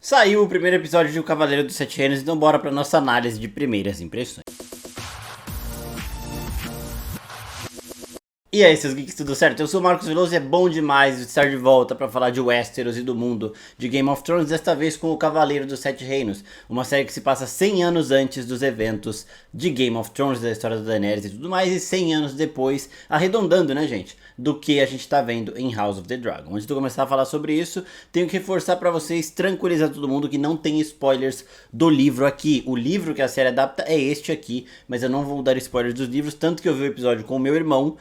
Saiu o primeiro episódio de O Cavaleiro dos Sete Reinos, então bora pra nossa análise de primeiras impressões. E aí, seus geeks, tudo certo? Eu sou o Marcos Veloso e é bom demais estar de volta para falar de Westeros e do mundo de Game of Thrones, desta vez com o Cavaleiro dos Sete Reinos, uma série que se passa 100 anos antes dos eventos de Game of Thrones, da história da Daenerys e tudo mais, e 100 anos depois, arredondando, né, gente, do que a gente tá vendo em House of the Dragon. Antes de eu começar a falar sobre isso, tenho que reforçar para vocês, tranquilizar todo mundo que não tem spoilers do livro aqui. O livro que a série adapta é este aqui, mas eu não vou dar spoilers dos livros, tanto que eu vi o episódio com o meu irmão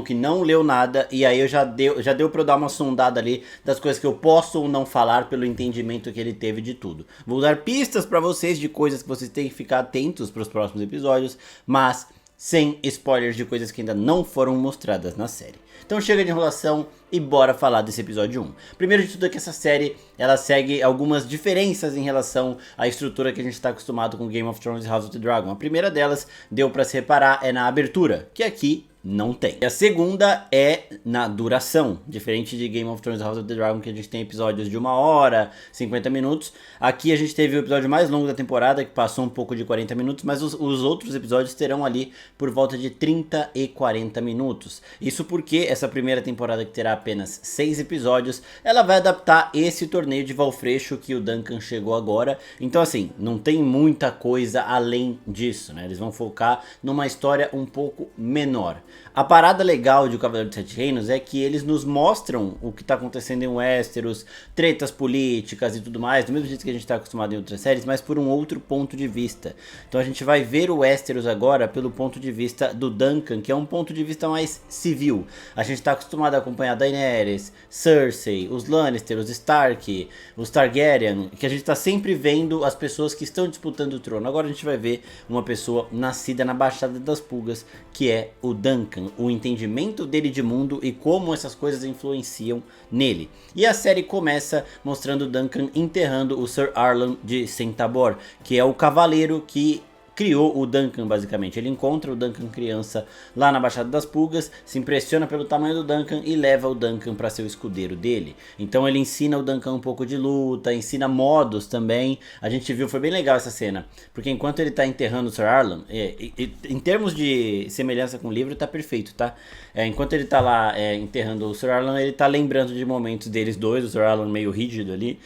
que não leu nada, e aí já deu pra eu dar uma sondada ali das coisas que eu posso ou não falar pelo entendimento que ele teve de tudo. Vou dar pistas pra vocês de coisas que vocês têm que ficar atentos pros próximos episódios, mas sem spoilers de coisas que ainda não foram mostradas na série. Então chega de enrolação e bora falar desse episódio 1. Primeiro de tudo é que essa série, ela segue algumas diferenças em relação à estrutura que a gente está acostumado com Game of Thrones e House of the Dragon. A primeira delas, deu pra se reparar, é na abertura, que aqui não tem. E a segunda é na duração, diferente de Game of Thrones e House of the Dragon, que a gente tem episódios de 1 hora, 50 minutos. Aqui a gente teve o episódio mais longo da temporada, que passou um pouco de 40 minutos, mas os outros episódios terão ali por volta de 30 e 40 minutos. Isso porque essa primeira temporada, que terá apenas 6 episódios, ela vai adaptar esse torneio de Valfreixo que o Duncan chegou agora. Então assim, não tem muita coisa além disso, né? Eles vão focar numa história um pouco menor. A parada legal de O Cavaleiro dos Sete Reinos é que eles nos mostram o que está acontecendo em Westeros, tretas políticas e tudo mais, do mesmo jeito que a gente está acostumado em outras séries, mas por um outro ponto de vista. Então a gente vai ver o Westeros agora pelo ponto de vista do Duncan, que é um ponto de vista mais civil. A gente está acostumado a acompanhar Daenerys, Cersei, os Lannister, os Stark, os Targaryen, que a gente está sempre vendo as pessoas que estão disputando o trono. Agora a gente vai ver uma pessoa nascida na Baixada das Pulgas, que é o Duncan, o entendimento dele de mundo e como essas coisas influenciam nele. E a série começa mostrando Duncan enterrando o Sir Arlan de Centaur, que é o cavaleiro que criou o Duncan, basicamente. Ele encontra o Duncan criança lá na Baixada das Pulgas, se impressiona pelo tamanho do Duncan e leva o Duncan para ser o escudeiro dele. Então ele ensina o Duncan um pouco de luta, ensina modos também. A gente viu, foi bem legal essa cena, porque enquanto ele tá enterrando o Sir Arlan, em termos de semelhança com o livro, tá perfeito, tá? Enquanto ele tá lá enterrando o Sir Arlan, ele tá lembrando de momentos deles dois, o Sir Arlan meio rígido ali.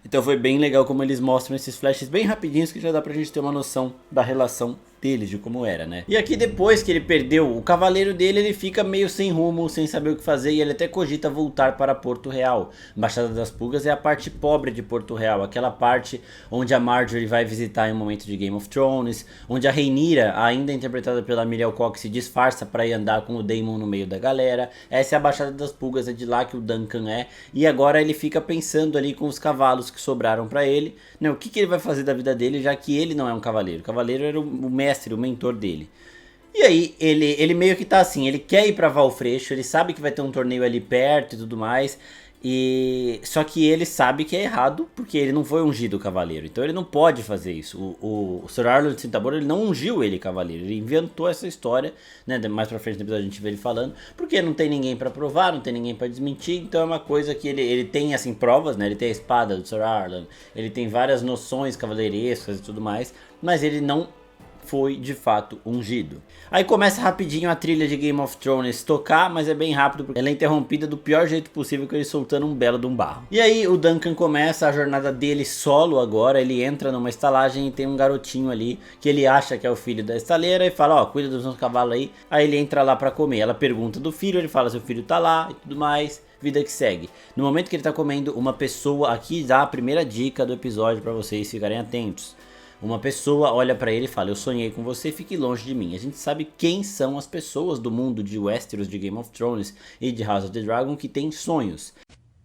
Então foi bem legal como eles mostram esses flashes bem rapidinhos, que já dá pra gente ter uma noção da relação deles, de como era, né? E aqui, depois que ele perdeu o cavaleiro dele, ele fica meio sem rumo, sem saber o que fazer, e ele até cogita voltar para Porto Real. Baixada das Pulgas é a parte pobre de Porto Real, aquela parte onde a Marjorie vai visitar em um momento de Game of Thrones, onde a Rhaenyra, ainda interpretada pela Miriel Cox, se disfarça para ir andar com o Daemon no meio da galera. Essa é a Baixada das Pulgas, é de lá que o Duncan é, e agora ele fica pensando ali com os cavalos que sobraram para ele, né, o que ele vai fazer da vida dele, já que ele não é um cavaleiro. O cavaleiro era o mestre, o mentor dele. E aí ele meio que tá assim, ele quer ir pra Valfreixo, ele sabe que vai ter um torneio ali perto e tudo mais, e só que ele sabe que é errado, porque ele não foi ungido cavaleiro, então ele não pode fazer isso. O Sir Arlan de Centaur, ele não ungiu ele cavaleiro, ele inventou essa história, né? Mais pra frente no episódio a gente vê ele falando, porque não tem ninguém pra provar, não tem ninguém pra desmentir. Então é uma coisa que ele tem assim provas, né? Ele tem a espada do Sir Arlan, ele tem várias noções cavaleirescas e tudo mais, mas ele não foi de fato ungido. Aí começa rapidinho a trilha de Game of Thrones tocar, mas é bem rápido porque ela é interrompida do pior jeito possível, com ele soltando um belo de um barro. E aí o Duncan começa a jornada dele solo agora. Ele entra numa estalagem e tem um garotinho ali que ele acha que é o filho da estaleira e fala, ó, cuida dos meus cavalos aí. Aí ele entra lá pra comer, ela pergunta do filho, ele fala se o filho tá lá e tudo mais. Vida que segue. No momento que ele tá comendo, uma pessoa, aqui dá a primeira dica do episódio pra vocês ficarem atentos. Uma pessoa olha pra ele e fala, eu sonhei com você, fique longe de mim. A gente sabe quem são as pessoas do mundo de Westeros, de Game of Thrones e de House of the Dragon que têm sonhos.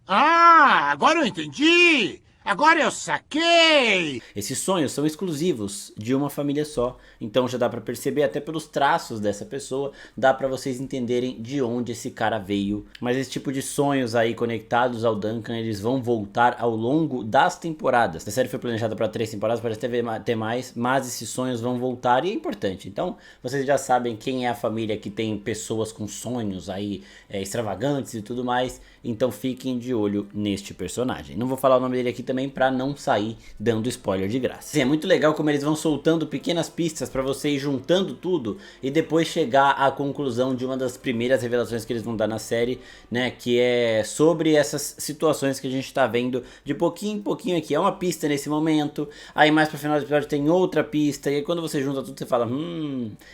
Ah, agora eu entendi! Agora eu saquei! Esses sonhos são exclusivos de uma família só. Então já dá pra perceber, até pelos traços dessa pessoa, dá pra vocês entenderem de onde esse cara veio. Mas esse tipo de sonhos aí conectados ao Duncan, eles vão voltar ao longo das temporadas. A série foi planejada pra 3 temporadas, parece ter mais, mas esses sonhos vão voltar e é importante. Então vocês já sabem quem é a família que tem pessoas com sonhos aí extravagantes e tudo mais. Então fiquem de olho neste personagem. Não vou falar o nome dele aqui também, também pra não sair dando spoiler de graça. Sim, é muito legal como eles vão soltando pequenas pistas pra você ir juntando tudo e depois chegar à conclusão de uma das primeiras revelações que eles vão dar na série, né, que é sobre essas situações que a gente tá vendo de pouquinho em pouquinho aqui. É uma pista nesse momento, aí mais pro final do episódio tem outra pista, e aí quando você junta tudo você fala,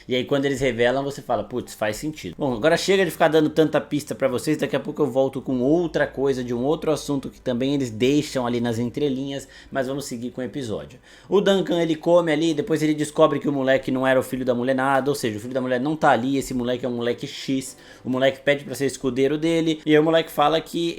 e aí quando eles revelam você fala, putz, faz sentido. Bom, agora chega de ficar dando tanta pista pra vocês, daqui a pouco eu volto com outra coisa, de um outro assunto que também eles deixam ali nas entrelinhas, mas vamos seguir com o episódio. O Duncan, ele come ali, depois ele descobre que o moleque não era o filho da mulher nada, ou seja, o filho da mulher não tá ali, esse moleque é um moleque X, o moleque pede pra ser escudeiro dele, e aí o moleque fala que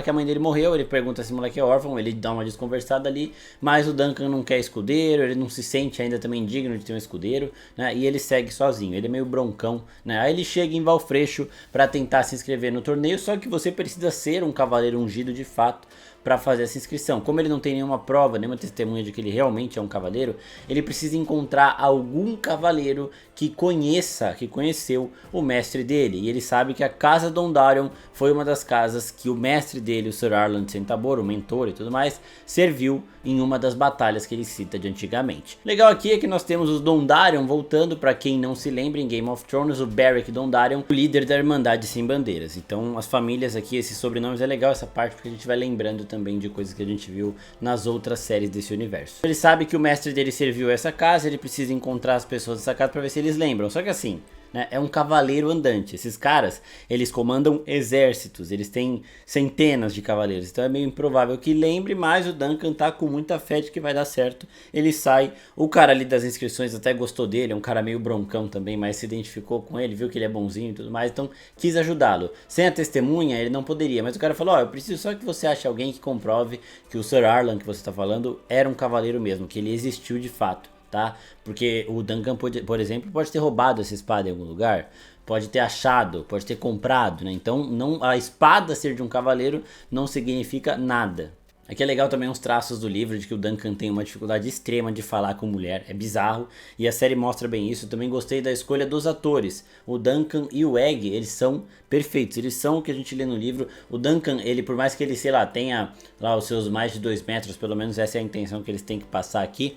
a mãe dele morreu, ele pergunta se o moleque é órfão, ele dá uma desconversada ali, mas o Duncan não quer escudeiro, ele não se sente ainda também digno de ter um escudeiro, né, e ele segue sozinho, ele é meio broncão, né, aí ele chega em Valfreixo pra tentar se inscrever no torneio, só que você precisa ser um cavaleiro ungido de fato para fazer essa inscrição. Como ele não tem nenhuma prova, nenhuma testemunha de que ele realmente é um cavaleiro, ele precisa encontrar algum cavaleiro que conheceu o mestre dele. E ele sabe que a Casa Dondarrion foi uma das casas que o mestre dele, o Sir Arlan Centaur, o mentor e tudo mais, serviu em uma das batalhas que ele cita de antigamente. Legal aqui é que nós temos os Dondarrion voltando, para quem não se lembra, em Game of Thrones, o Beric Dondarrion, o líder da Irmandade Sem Bandeiras. Então as famílias aqui, esses sobrenomes, é legal essa parte porque a gente vai lembrando também de coisas que a gente viu nas outras séries desse universo. Ele sabe que o mestre dele serviu essa casa, ele precisa encontrar as pessoas dessa casa para ver se eles lembram. Só que assim, né, é um cavaleiro andante. Esses caras, eles comandam exércitos, eles têm centenas de cavaleiros, então é meio improvável que lembre, mas o Duncan tá com muita fé de que vai dar certo. Ele sai, o cara ali das inscrições até gostou dele, é um cara meio broncão também, mas se identificou com ele, viu que ele é bonzinho e tudo mais, então quis ajudá-lo. Sem a testemunha ele não poderia, mas o cara falou, eu preciso só que você ache alguém que comprove que o Sir Arlan que você tá falando era um cavaleiro mesmo, que ele existiu de fato. Tá? Porque o Duncan, por exemplo, pode ter roubado essa espada em algum lugar, pode ter achado, pode ter comprado, né? Então não, a espada ser de um cavaleiro não significa nada. Aqui é legal também uns traços do livro de que o Duncan tem uma dificuldade extrema de falar com mulher, é bizarro, e a série mostra bem isso. Eu também gostei da escolha dos atores, o Duncan e o Egg, eles são perfeitos, eles são o que a gente lê no livro. O Duncan, ele por mais que ele, sei lá, tenha lá os seus mais de 2 metros, pelo menos essa é a intenção que eles têm que passar aqui,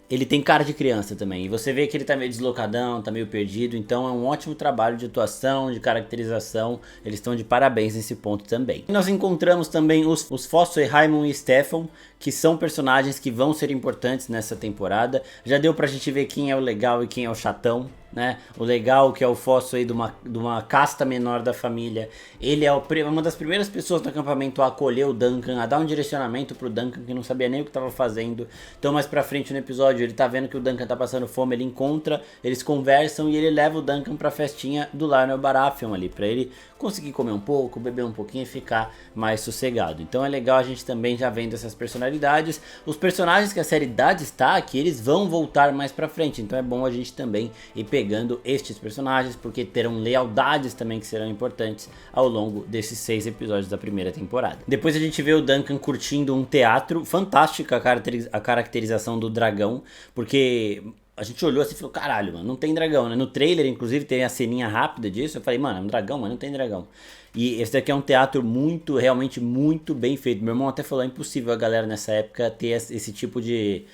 ele tem cara de criança também, e você vê que ele tá meio deslocadão, tá meio perdido, então é um ótimo trabalho de atuação, de caracterização, eles estão de parabéns nesse ponto também. E nós encontramos também os Fossey, Raimund e Stefan, que são personagens que vão ser importantes nessa temporada. Já deu pra gente ver quem é o legal e quem é o chatão, né? O legal que é o Fossey de uma casta menor da família. Ele é uma das primeiras pessoas no acampamento a acolher o Duncan, a dar um direcionamento pro Duncan que não sabia nem o que estava fazendo. Então mais pra frente no episódio ele tá vendo que o Duncan tá passando fome, ele encontra, eles conversam e ele leva o Duncan pra festinha do Lionel Baratheon ali, pra ele conseguir comer um pouco, beber um pouquinho e ficar mais sossegado. Então é legal a gente também já vendo essas personalidades. Os personagens que a série dá destaque, eles vão voltar mais pra frente, então é bom a gente também ir pegando estes personagens, porque terão lealdades também que serão importantes ao longo desses 6 episódios da primeira temporada. Depois a gente vê o Duncan curtindo um teatro, fantástica a caracterização do dragão, porque a gente olhou assim e falou, caralho, mano, não tem dragão, né? No trailer, inclusive, tem a ceninha rápida disso, eu falei, mano, é um dragão, mas não tem dragão. E esse daqui é um teatro realmente muito bem feito. Meu irmão até falou, é impossível a galera nessa época ter esse tipo de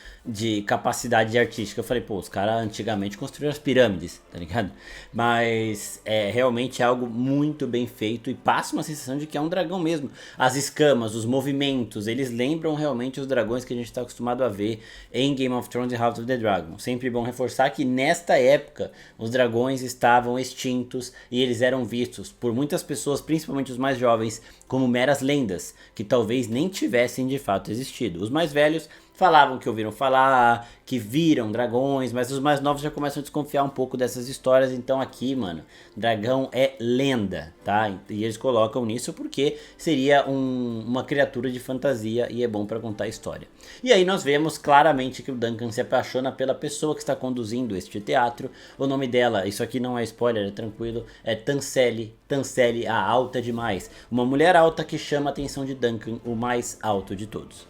capacidade artística. Eu falei, pô, os caras antigamente construíram as pirâmides, tá ligado? Mas é realmente algo muito bem feito e passa uma sensação de que é um dragão mesmo. As escamas, os movimentos, eles lembram realmente os dragões que a gente tá acostumado a ver em Game of Thrones e House of the Dragon. Sempre bom reforçar que nesta época os dragões estavam extintos e eles eram vistos por muitas pessoas, principalmente os mais jovens, como meras lendas, que talvez nem tivessem de fato existido. Os mais velhos falavam que ouviram falar, que viram dragões, mas os mais novos já começam a desconfiar um pouco dessas histórias. Então aqui, mano, dragão é lenda, tá? E eles colocam nisso porque seria uma criatura de fantasia e é bom pra contar a história. E aí nós vemos claramente que o Duncan se apaixona pela pessoa que está conduzindo este teatro. O nome dela, isso aqui não é spoiler, é tranquilo, é Tancelle, a alta demais. Uma mulher alta que chama a atenção de Duncan, o mais alto de todos.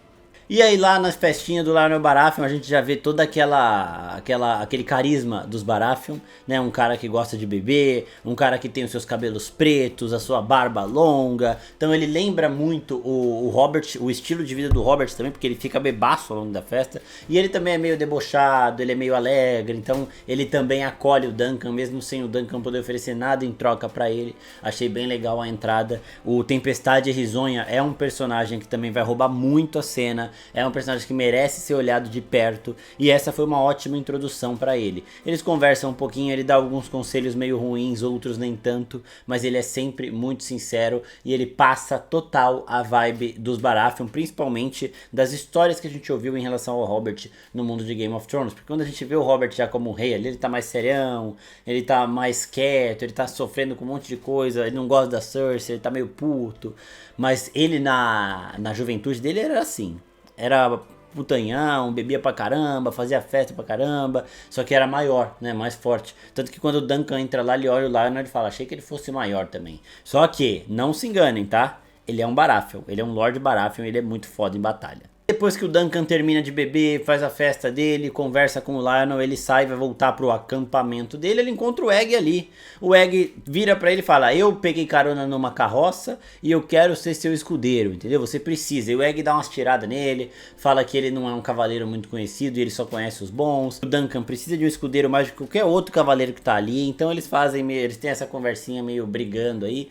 E aí lá nas festinhas do Lionel Baratheon a gente já vê todo aquele carisma dos Baratheon, né? Um cara que gosta de beber, um cara que tem os seus cabelos pretos, a sua barba longa. Então ele lembra muito o Robert, o estilo de vida do Robert também, porque ele fica bebaço ao longo da festa. E ele também é meio debochado, ele é meio alegre, então ele também acolhe o Duncan, mesmo sem o Duncan poder oferecer nada em troca pra ele. Achei bem legal a entrada. O Tempestade Risonha é um personagem que também vai roubar muito a cena. É um personagem que merece ser olhado de perto e essa foi uma ótima introdução para ele. Eles conversam um pouquinho, ele dá alguns conselhos meio ruins, outros nem tanto, mas ele é sempre muito sincero e ele passa total a vibe dos Baratheon, principalmente das histórias que a gente ouviu em relação ao Robert no mundo de Game of Thrones, porque quando a gente vê o Robert já como rei ali, ele tá mais serião, ele tá mais quieto, ele tá sofrendo com um monte de coisa, ele não gosta da Cersei, ele tá meio puto, mas ele na juventude dele era assim. Era putanhão, bebia pra caramba, fazia festa pra caramba, só que era maior, né, mais forte. Tanto que quando o Duncan entra lá, ele olha o Lionel e fala, achei que ele fosse maior também. Só que, não se enganem, tá? Ele é um Baratheon, ele é um Lord Baratheon, ele é muito foda em batalha. Depois que o Duncan termina de beber, faz a festa dele, conversa com o Lionel, ele sai, vai voltar pro acampamento dele, ele encontra o Egg ali. O Egg vira pra ele e fala, eu peguei carona numa carroça e eu quero ser seu escudeiro, entendeu? Você precisa. E o Egg dá umas tiradas nele, fala que ele não é um cavaleiro muito conhecido e ele só conhece os bons. O Duncan precisa de um escudeiro mais do que qualquer outro cavaleiro que tá ali, então eles têm essa conversinha meio brigando aí.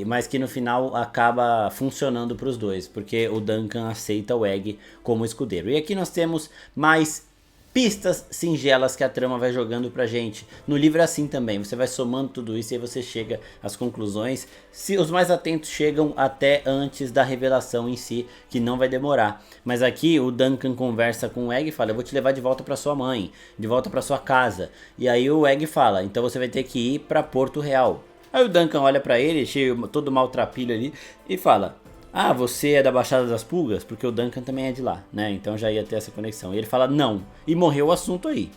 Mas que no final acaba funcionando para os dois, porque o Duncan aceita o Egg como escudeiro. E aqui nós temos mais pistas singelas que a trama vai jogando pra gente. No livro é assim também, você vai somando tudo isso e aí você chega às conclusões. Se os mais atentos chegam até antes da revelação em si, que não vai demorar. Mas aqui o Duncan conversa com o Egg e fala, eu vou te levar de volta pra sua mãe, de volta pra sua casa. E aí o Egg fala, então você vai ter que ir pra Porto Real. Aí o Duncan olha pra ele, cheio, todo maltrapilho ali, e fala, ah, você é da Baixada das Pulgas? Porque o Duncan também é de lá, né? Então já ia ter essa conexão. E ele fala, não. E morreu o assunto aí.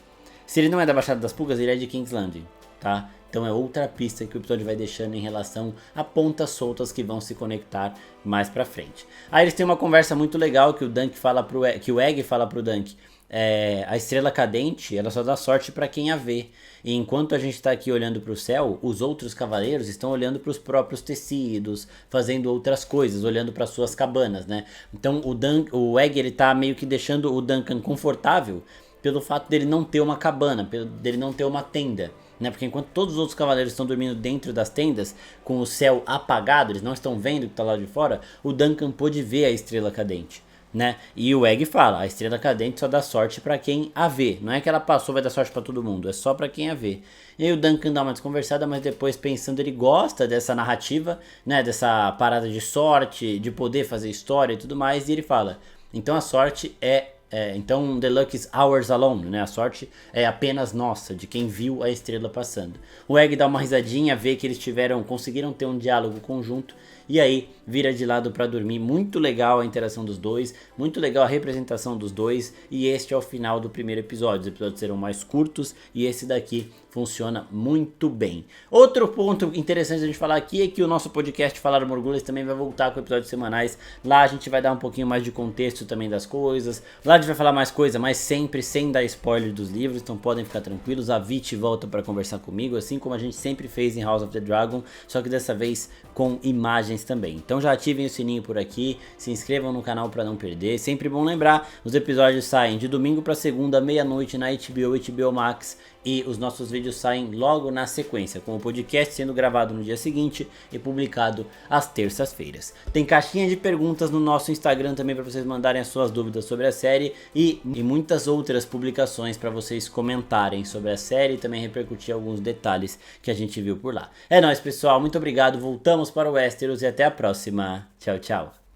Se ele não é da Baixada das Pulgas, ele é de King's Landing, tá? Então é outra pista que o episódio vai deixando em relação a pontas soltas que vão se conectar mais pra frente. Aí eles têm uma conversa muito legal que o Egg fala pro Dunk. A estrela cadente, ela só dá sorte pra quem a vê. E enquanto a gente está aqui olhando para o céu, os outros cavaleiros estão olhando para os próprios tecidos, fazendo outras coisas, olhando para suas cabanas, né? Então o Egg ele tá meio que deixando o Duncan confortável pelo fato dele não ter uma cabana, dele não ter uma tenda, né? Porque enquanto todos os outros cavaleiros estão dormindo dentro das tendas, com o céu apagado, eles não estão vendo o que está lá de fora, o Duncan pôde ver a estrela cadente. Né? E o Egg fala, a estrela cadente só dá sorte pra quem a vê. Não é que ela passou, vai dar sorte pra todo mundo, é só pra quem a vê. E aí o Duncan dá uma desconversada, mas depois pensando, ele gosta dessa narrativa, né? Dessa parada de sorte, de poder fazer história e tudo mais. E ele fala, então a sorte então the luck is ours alone, né? A sorte é apenas nossa, de quem viu a estrela passando. O Egg dá uma risadinha, vê que eles conseguiram ter um diálogo conjunto. E aí vira de lado pra dormir. Muito legal a interação dos dois, muito legal a representação dos dois. E este é o final do primeiro episódio. Os episódios serão mais curtos e esse daqui funciona muito bem. Outro ponto interessante a gente falar aqui é que o nosso podcast Falar Morgulhas também vai voltar com episódios semanais. Lá a gente vai dar um pouquinho mais de contexto também das coisas. Lá a gente vai falar mais coisa, mas sempre sem dar spoiler dos livros, então podem ficar tranquilos. A Vit volta para conversar comigo, assim como a gente sempre fez em House of the Dragon, só que dessa vez com imagens também. Então já ativem o sininho por aqui, se inscrevam no canal para não perder. Sempre bom lembrar, os episódios saem de domingo para segunda, meia-noite na HBO Max. E os nossos vídeos saem logo na sequência, com o podcast sendo gravado no dia seguinte e publicado às terças-feiras. Tem caixinha de perguntas no nosso Instagram também para vocês mandarem as suas dúvidas sobre a série e muitas outras publicações para vocês comentarem sobre a série e também repercutir alguns detalhes que a gente viu por lá. É nóis, pessoal, muito obrigado, voltamos para o Westeros e até a próxima. Tchau, tchau.